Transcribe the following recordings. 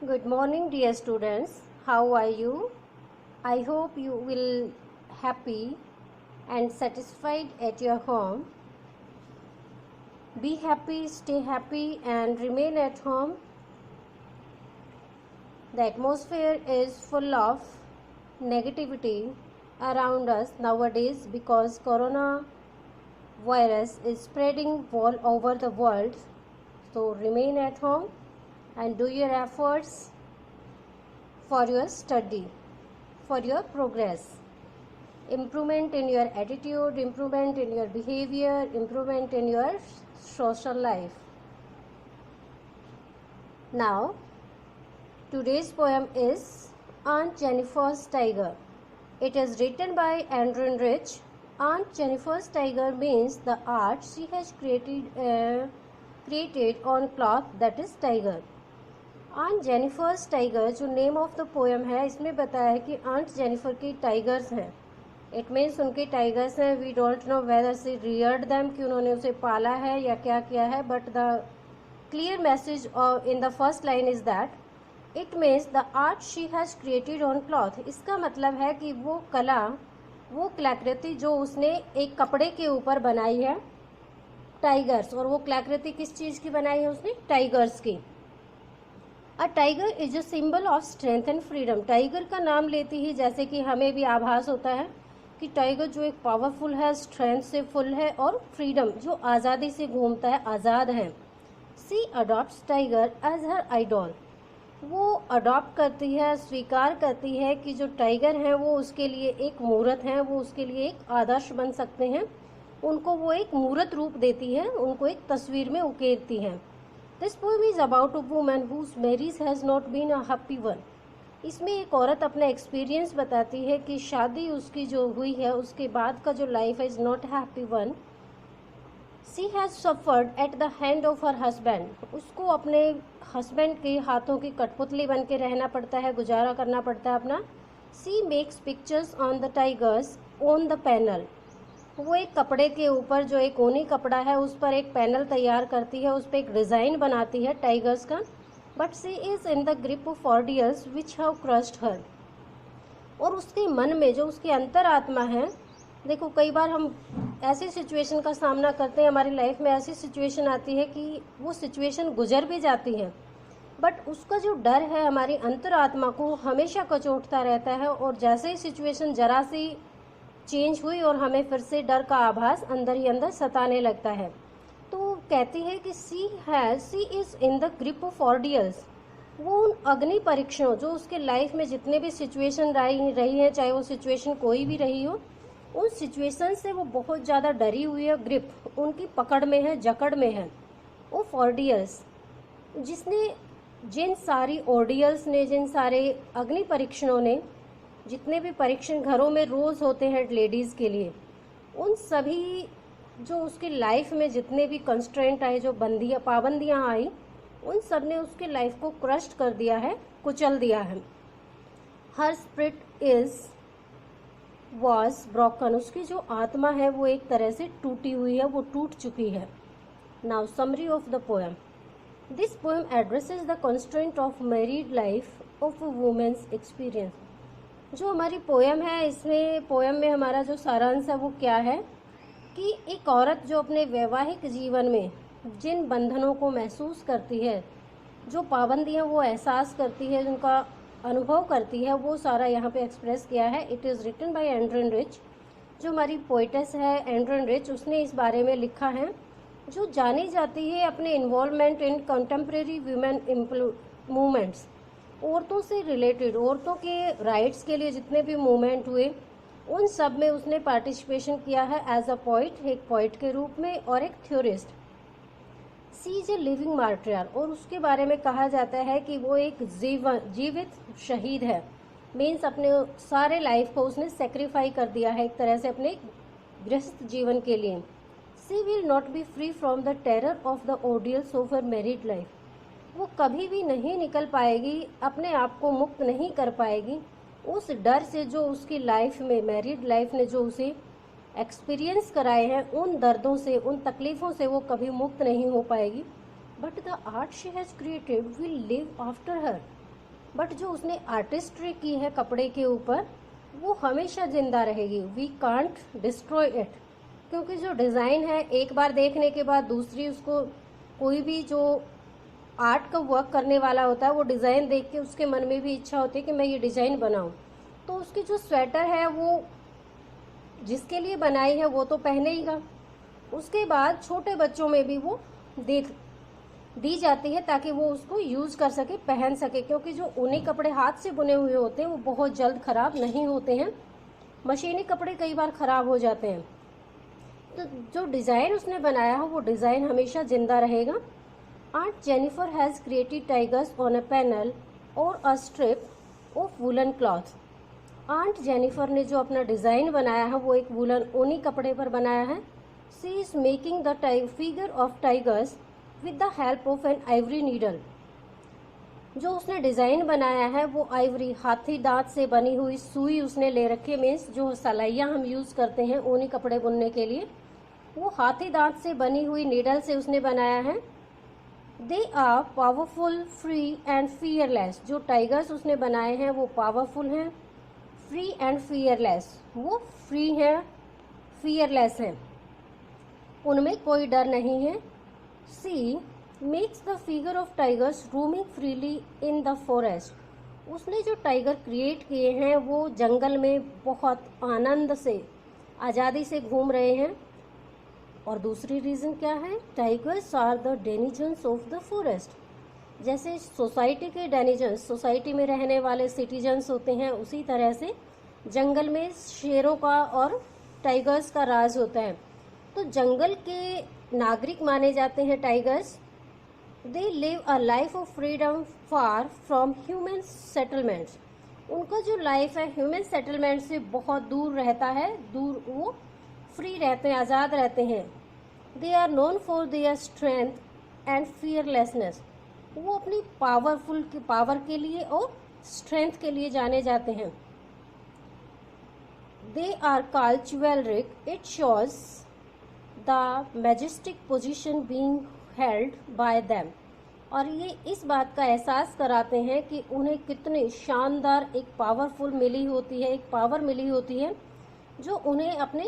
Good morning, dear students. How are you? I hope you will happy and satisfied at your home. Be happy, stay happy, and remain at home. The atmosphere is full of negativity around us nowadays because corona virus is spreading all over the world. So remain at home and do your efforts for your study, for your progress. Improvement in your attitude, improvement in your behavior, improvement in your social life. Now, today's poem is Aunt Jennifer's Tiger. It is written by Andrew Rich. Aunt Jennifer's Tiger means the art she has created on cloth, that is tiger. Aunt Jennifer's tiger जो name of the poem है, इसमें बताया है कि aunt Jennifer की tigers हैं. It means उनके tigers हैं. We don't know whether she reared them, कि उन्होंने उसे पाला है या क्या किया है, but the clear message in the first line is that it means the art she has created on cloth. इसका मतलब है कि वो कला, वो कलाकृति जो उसने एक कपड़े के ऊपर बनाई है, टाइगर्स. और वो कलाकृति किस चीज़ की बनाई है उसने? टाइगर्स की. A tiger is a symbol of strength and freedom. Tiger का नाम लेती ही जैसे कि हमें भी आभास होता है कि टाइगर जो एक पावरफुल है, स्ट्रेंथ से फुल है, और फ्रीडम जो आज़ादी से घूमता है, आज़ाद है. सी अडॉप्ट्स टाइगर एज हर आइडॉल. वो अडॉप्ट करती है, स्वीकार करती है कि जो टाइगर हैं वो उसके लिए एक मूर्त हैं, वो उसके लिए एक आदर्श बन सकते हैं. उनको वो एक मूर्त रूप देती है, उनको एक तस्वीर में उकेरती है. This poem is about a woman whose marriage has not been a happy one. इसमें एक औरत अपना एक्सपीरियंस बताती है कि शादी उसकी जो हुई है उसके बाद का जो लाइफ है is not happy one. She has suffered at the hand of her husband. उसको अपने हस्बैंड के हाथों की कठपुतली बन के रहना पड़ता है, गुजारा करना पड़ता है अपना. She makes pictures on the tigers on the panel. वो एक कपड़े के ऊपर, जो एक ऊनी कपड़ा है, उस पर एक पैनल तैयार करती है, उस पर एक डिज़ाइन बनाती है टाइगर्स का. But she is in the grip of ordeals which have crushed her. और उसके मन में जो उसकी अंतरात्मा है, देखो कई बार हम ऐसी सिचुएशन का सामना करते हैं, हमारी लाइफ में ऐसी सिचुएशन आती है कि वो सिचुएशन गुजर भी जाती है, बट उसका जो डर है हमारी अंतरात्मा को हमेशा कचोटता रहता है. और जैसे ही सिचुएशन जरा सी चेंज हुई और हमें फिर से डर का आभास अंदर ही अंदर सताने लगता है. तो कहती है कि she is in the grip of ordeals. वो उन अग्नि परीक्षणों, जो उसके लाइफ में जितने भी सिचुएशन रही है, चाहे वो सिचुएशन कोई भी रही हो, उन सिचुएशन से वो बहुत ज़्यादा डरी हुई है. ग्रिप उनकी पकड़ में है, जकड़ में है. ऑफ ऑर्डियल्स, जिन सारी ऑर्डियल्स ने, जिन सारे अग्नि परीक्षणों ने, जितने भी परीक्षण घरों में रोज़ होते हैं लेडीज़ के लिए, उन सभी जो उसकी लाइफ में जितने भी कंस्ट्रेंट आए, जो पाबंदियां आई, उन सब ने उसके लाइफ को क्रश्ड कर दिया है, कुचल दिया है. Her spirit was broken. उसकी जो आत्मा है वो एक तरह से टूटी हुई है, वो टूट चुकी है. Now summary of the poem. This poem addresses the constraint of married life of a women's experience. जो हमारी पोएम है, इसमें पोएम में हमारा जो सारांश है वो क्या है कि एक औरत जो अपने वैवाहिक जीवन में जिन बंधनों को महसूस करती है, जो पाबंदियां वो एहसास करती है, जिनका अनुभव करती है, वो सारा यहाँ पे एक्सप्रेस किया है. It is written by Andrew Rich. जो हमारी पोइटेस है एंड्रू रिच, उसने इस बारे में लिखा है, जो जानी जाती है अपने involvement in contemporary women movements. औरतों से रिलेटेड, औरतों के राइट्स के लिए जितने भी मूवमेंट हुए, उन सब में उसने पार्टिसिपेशन किया है एज अ पोइट, एक पोइट के रूप में और एक theorist. She is a living martyr. और उसके बारे में कहा जाता है कि वो एक जीवित शहीद है. मीन्स अपने सारे लाइफ को उसने सेक्रीफाई कर दिया है एक तरह से अपने गृहस्थ जीवन के लिए. She will not be free from the terror of the ordeals of her married life. वो कभी भी नहीं निकल पाएगी, अपने आप को मुक्त नहीं कर पाएगी उस डर से जो उसकी लाइफ में, मैरिड लाइफ ने जो उसे एक्सपीरियंस कराए हैं, उन दर्दों से, उन तकलीफ़ों से वो कभी मुक्त नहीं हो पाएगी. But the art she has created will live after her. But जो उसने आर्टिस्ट्री की है कपड़े के ऊपर वो हमेशा जिंदा रहेगी। वी कांट डिस्ट्रॉय इट, क्योंकि जो डिज़ाइन है एक बार देखने के बाद दूसरी उसको कोई भी जो आर्ट का वर्क करने वाला होता है वो डिज़ाइन देख के उसके मन में भी इच्छा होती है कि मैं ये डिज़ाइन बनाऊं। तो उसकी जो स्वेटर है वो जिसके लिए बनाई है वो तो पहनेगा, उसके बाद छोटे बच्चों में भी वो दी जाती है ताकि वो उसको यूज़ कर सके, पहन सके, क्योंकि जो ऊनी कपड़े हाथ से बुने हुए होते हैं वो बहुत जल्द ख़राब नहीं होते हैं। मशीनी कपड़े कई बार ख़राब हो जाते हैं। तो जो डिज़ाइन उसने बनाया है वो डिज़ाइन हमेशा ज़िंदा रहेगा। Aunt Jennifer has created tigers on a panel और a strip of woollen cloth. Aunt Jennifer ने जो अपना डिज़ाइन बनाया है वो एक वुलन ऊनी कपड़े पर बनाया है। She is making the figure of tigers with the help of an ivory needle. जो उसने डिज़ाइन बनाया है वो आइवरी हाथी दांत से बनी हुई सुई उसने ले रखी, मीन्स जो सलाइयाँ हम यूज़ करते हैं ऊनी कपड़े बुनने के लिए वो हाथी दांत से बनी हुई नीडल से उसने बनाया है। They are powerful, free and fearless. जो टाइगर्स उसने बनाए हैं वो पावरफुल हैं, फ्री एंड फियरलेस। वो फ्री हैं, फियरलेस हैं, उनमें कोई डर नहीं है। She makes the figure of tigers roaming freely in the forest. उसने जो टाइगर क्रिएट किए हैं वो जंगल में बहुत आनंद से, आज़ादी से घूम रहे हैं। और दूसरी रीज़न क्या है, tigers are the denizens of the forest. जैसे सोसाइटी के डेनिजन्स सोसाइटी में रहने वाले सिटीजन्स होते हैं, उसी तरह से जंगल में शेरों का और टाइगर्स का राज होता है। तो जंगल के नागरिक माने जाते हैं tigers. They live a life of freedom far from human settlements. उनका जो लाइफ है ह्यूमन सेटलमेंट से बहुत दूर रहता है, दूर, वो फ्री रहते हैं, आज़ाद रहते हैं। They are known for their strength and fearlessness. वो अपनी पावर के लिए और स्ट्रेंथ के लिए जाने जाते हैं। They are called chivalric. It shows the majestic position being held by them. और ये इस बात का एहसास कराते हैं कि उन्हें कितनी शानदार एक पावरफुल मिली होती है, एक पावर मिली होती है जो उन्हें अपने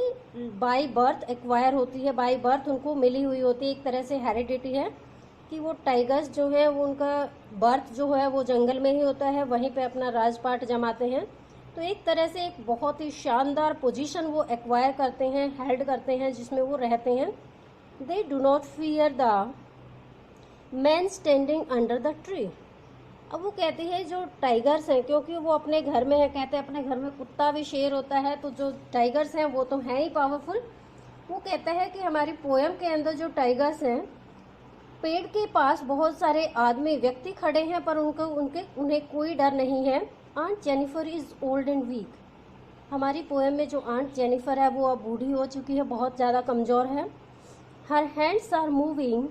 बाय बर्थ एक्वायर होती है, बाय बर्थ उनको मिली हुई होती है। एक तरह से हेरिडिटी है कि वो टाइगर्स जो है वो उनका बर्थ जो है वो जंगल में ही होता है, वहीं पे अपना राजपाट जमाते हैं। तो एक तरह से एक बहुत ही शानदार पोजीशन वो एक्वायर करते हैं, हेल्ड करते हैं, जिसमें वो रहते हैं। They do not fear the man standing under the tree. अब वो कहती है जो टाइगर्स हैं, क्योंकि वो अपने घर में है, कहते हैं अपने घर में कुत्ता भी शेर होता है, तो जो टाइगर्स हैं वो तो हैं ही पावरफुल। वो कहता है कि हमारी पोएम के अंदर जो टाइगर्स हैं, पेड़ के पास बहुत सारे आदमी व्यक्ति खड़े हैं पर उन्हें कोई डर नहीं है। Aunt Jennifer is old and weak. हमारी पोएम में जो आंट जेनिफर है वो अब बूढ़ी हो चुकी है, बहुत ज़्यादा कमज़ोर है। Her hands are moving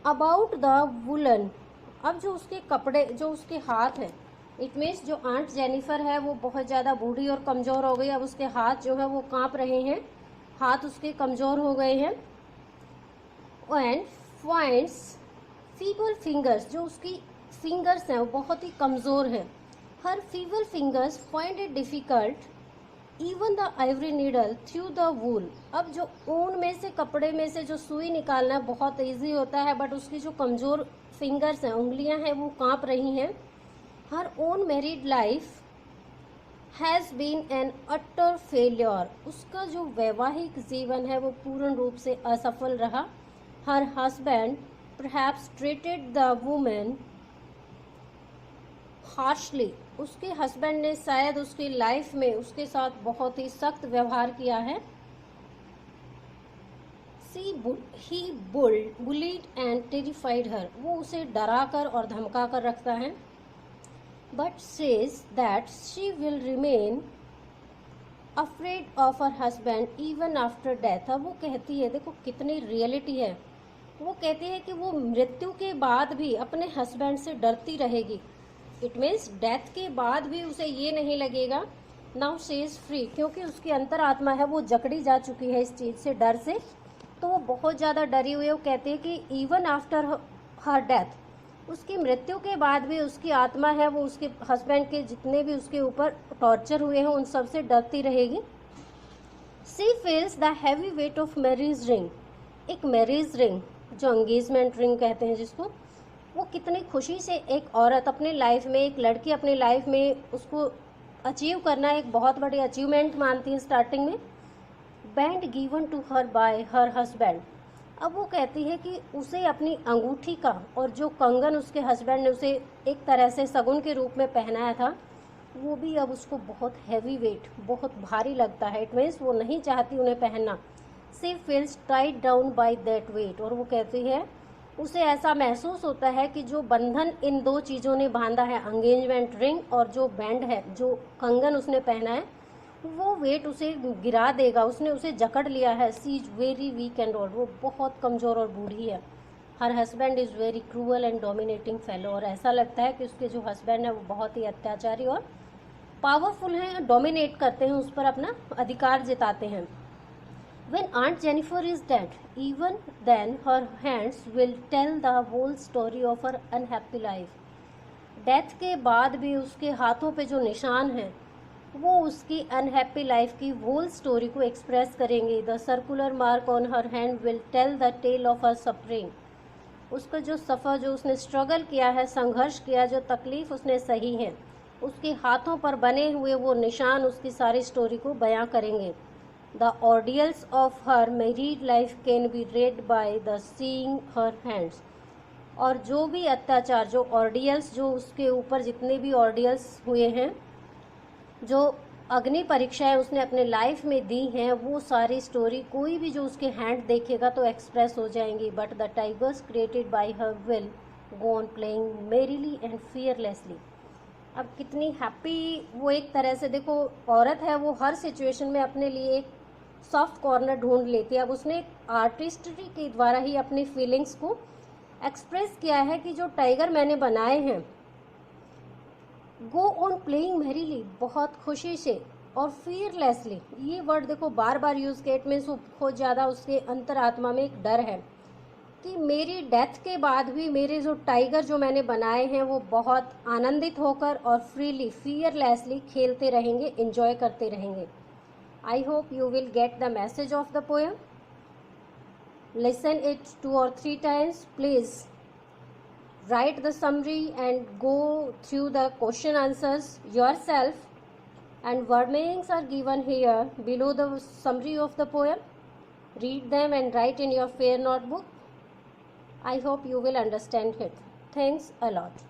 about the woollen. अब जो उसके कपड़े, जो उसके हाथ हैं, इट मीन्स जो आंट जेनिफर है वो बहुत ज़्यादा बूढ़ी और कमज़ोर हो गई। अब उसके हाथ जो है वो कांप रहे हैं, हाथ उसके कमज़ोर हो गए हैं। एंड पॉइंट्स फीबल फिंगर्स, जो उसकी फिंगर्स हैं वो बहुत ही कमज़ोर हैं। Her feeble fingers find it difficult even the ivory needle through the wool. अब जो ऊन में से, कपड़े में से जो सुई निकालना बहुत ईजी होता है, बट उसकी जो कमज़ोर फिंगर्स हैं, उंगलियां हैं, वो कांप रही हैं। Her own married life has been an utter failure. उसका जो वैवाहिक जीवन है वो पूर्ण रूप से असफल रहा। Her husband perhaps treated the women harshly. उसके हस्बैंड ने शायद उसकी लाइफ में उसके साथ बहुत ही सख्त व्यवहार किया है। ही बुलीड एंड टेरिफाइड हर। वो उसे डरा कर और धमका कर रखता है। But says that she will remain afraid of her husband even after death. अब वो कहती है, देखो कितनी रियलिटी है, वो कहती है कि वो मृत्यु के बाद भी अपने हस्बैंड से डरती रहेगी। इट मीन्स डेथ के बाद भी उसे ये नहीं लगेगा नाउ शी इज़ फ्री, क्योंकि उसकी अंतरात्मा है वो जकड़ी जा चुकी है इस चीज़ से, डर से। तो वो बहुत ज़्यादा डरी हुई है। वो कहती है कि इवन आफ्टर हर डेथ, उसकी मृत्यु के बाद भी उसकी आत्मा है वो उसके हस्बैंड के जितने भी उसके ऊपर टॉर्चर हुए हैं उन सब से डरती रहेगी। She feels the heavy weight of marriage ring. एक मैरिज रिंग जो एंगेजमेंट रिंग कहते हैं जिसको, वो कितनी खुशी से एक औरत अपने लाइफ में, एक लड़की अपने लाइफ में उसको अचीव करना एक बहुत बड़ी अचीवमेंट मानती है स्टार्टिंग में। Band given to her by her husband. अब वो कहती है कि उसे अपनी अंगूठी का और जो कंगन उसके हस्बैंड ने उसे एक तरह से शगुन के रूप में पहनाया था वो भी अब उसको बहुत हैवी वेट, बहुत भारी लगता है। इट मीन्स वो नहीं चाहती उन्हें पहनना। She feels tied down by that weight. और वो कहती है उसे ऐसा महसूस होता है कि जो बंधन इन दो चीज़ों ने बांधा है, एंगेजमेंट रिंग और जो बैंड है, जो कंगन उसने पहना है, वो वेट उसे गिरा देगा, उसने उसे जकड़ लिया है। She is very weak and old. वो बहुत कमज़ोर और बूढ़ी है। Her husband is very cruel and dominating fellow. और ऐसा लगता है कि उसके जो हस्बैंड है वो बहुत ही अत्याचारी और पावरफुल हैं, डोमिनेट करते हैं, उस पर अपना अधिकार जताते हैं। When Aunt Jennifer is dead, even then her hands will tell the whole story of her unhappy life. Death के बाद भी उसके हाथों पे जो निशान हैं वो उसकी अनहैप्पी लाइफ की होल स्टोरी को एक्सप्रेस करेंगे। The circular mark on her hand will tell the tale of her suffering. उसका जो सफ़र, जो उसने स्ट्रगल किया है, संघर्ष किया, जो तकलीफ़ उसने सही है, उसके हाथों पर बने हुए वो निशान उसकी सारी स्टोरी को बयां करेंगे। The ordeals of her married life can be read by the seeing her hands. और जो भी अत्याचार, जो ऑर्डियल्स, जो उसके ऊपर जितने भी ऑर्डियल्स हुए हैं, जो अग्नि परीक्षाएं उसने अपने लाइफ में दी हैं, वो सारी स्टोरी कोई भी जो उसके हैंड देखेगा तो एक्सप्रेस हो जाएंगी। But the tigers created by her will go on playing merrily and fearlessly. अब कितनी हैप्पी वो, एक तरह से देखो, औरत है वो हर सिचुएशन में अपने लिए एक सॉफ्ट कॉर्नर ढूंढ लेती है। अब उसने आर्टिस्ट्री के द्वारा ही अपनी फीलिंग्स को एक्सप्रेस किया है कि जो टाइगर मैंने बनाए हैं, गो ऑन प्लेइंग मैरीली, बहुत खुशी से, और फियरलेसली, ये वर्ड देखो बार बार यूज किया। इट मीन्स वो बहुत ज़्यादा उसके अंतरात्मा में एक डर है कि मेरी डेथ के बाद भी मेरे जो टाइगर जो मैंने बनाए हैं वो बहुत आनंदित होकर और फ्रीली, फियरलेसली खेलते रहेंगे, एंजॉय करते रहेंगे। I hope you will get the message of the poem. Listen it 2 or 3 times. Please write the summary and go through the question answers yourself. And word meanings are given here below the summary of the poem. Read them and write in your fair notebook. I hope you will understand it. Thanks a lot.